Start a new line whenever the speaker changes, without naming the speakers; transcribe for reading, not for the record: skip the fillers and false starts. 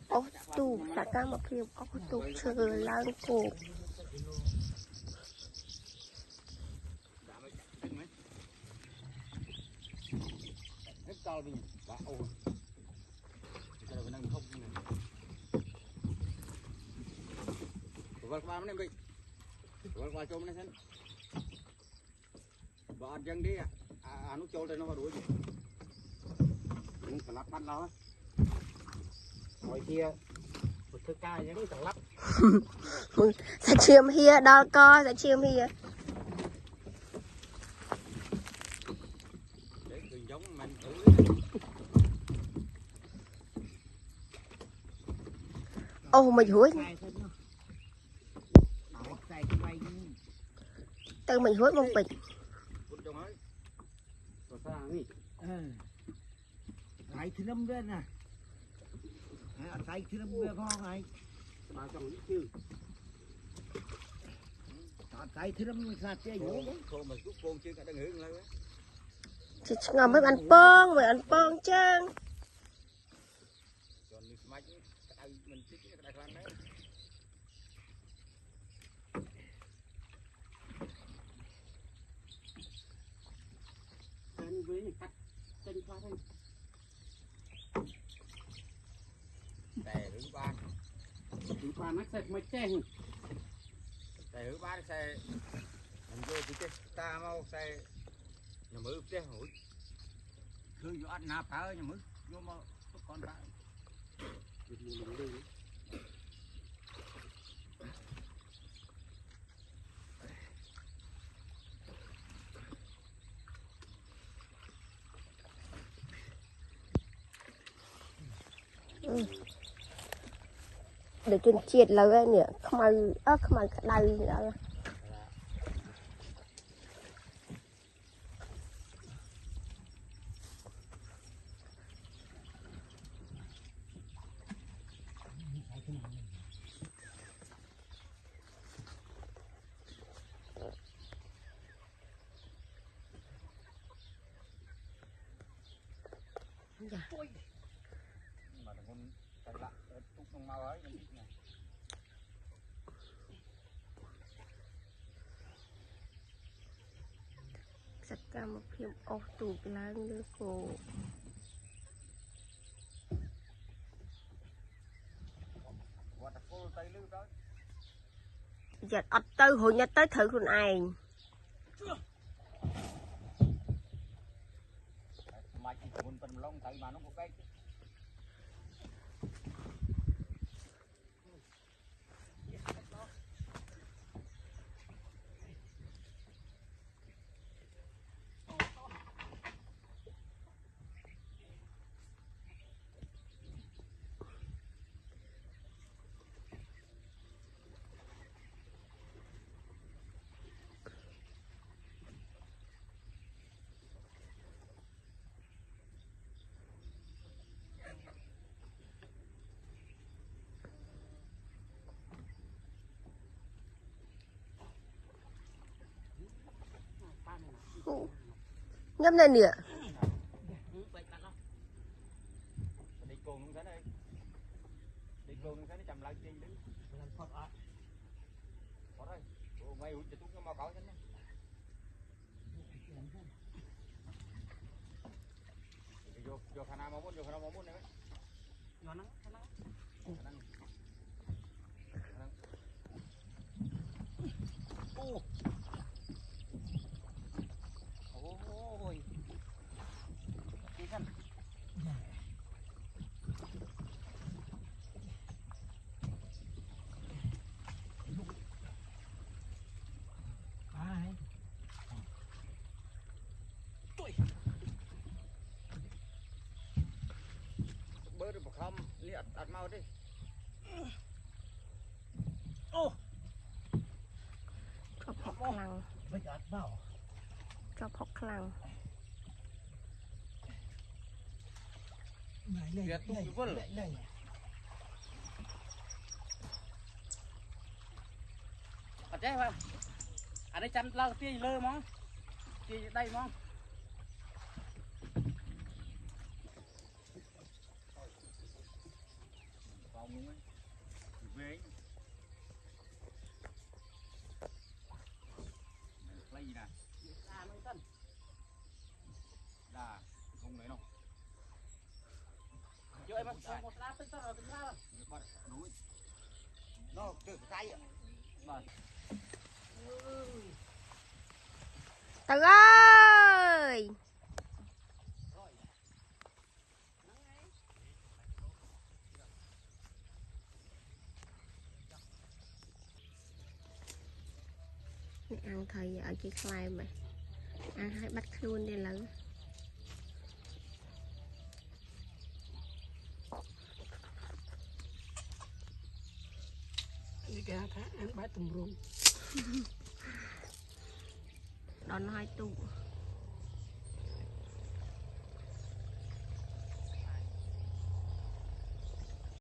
ô tù cả ca một khi ô tù chờ lang cổ
bọn dân đi nó trôi đây nó vào đuổi gì lắp bắn nó ngoài kia một thứ ca giống chẳng lắp
sẽ chiêm hia đo co sẽ chiêm hia
giống mình
ô mình húi từ mình húi một bịch
Ngày thứ năm bên nè, ngày thứ năm bên phong này,
mà trong ít chứ,
ngày thứ năm sạt chơi nhổ,
thôi mà giúp con chưa cả đang hưởng lâu á,
chỉ ngầm mới ăn pong chăng,
còn mình thích cái đại lan đấy,
ăn với cắt chân qua thôi.
tè hướng ba
nó sẽ mới chen
tè hướng ba xe mình vô thì cái ta mau xe nhà mướp chứ hủi cứ vô ăn nạp phá nhà mướp vô mà con ta
để trên triệt là cái nhỉ không mà đầy nữa
mà con tay lạ túc trong mau ấy này
sạch ra một phim ô tù lang lư cổ giờ ập tư hồi nhật tới thử con ai
mai chỉ muốn phần lông thấy mà nó có cái
nhấp lên nè
đi cuồng luôn thế này đi cuồng luôn thế này chầm lại chi đứng làm phật á có đây mày uống cho nó mau cõi thế này vô khả năng mau muốn nữa nó nắng ôi đi khăn bơ được không đi ăn mau đi
cho phọc lăng cho phọc lăng
Lihat tuh jubel. Ada apa? Ada chăn lau tia lơ mong. Tia đây mong.
nó từ tay
Từ ơi. Ăn thầy ở chị Khai mà ăn hay bắt luôn đi lớn
đi ra thả ăn bát tùm rung
đón hai tụ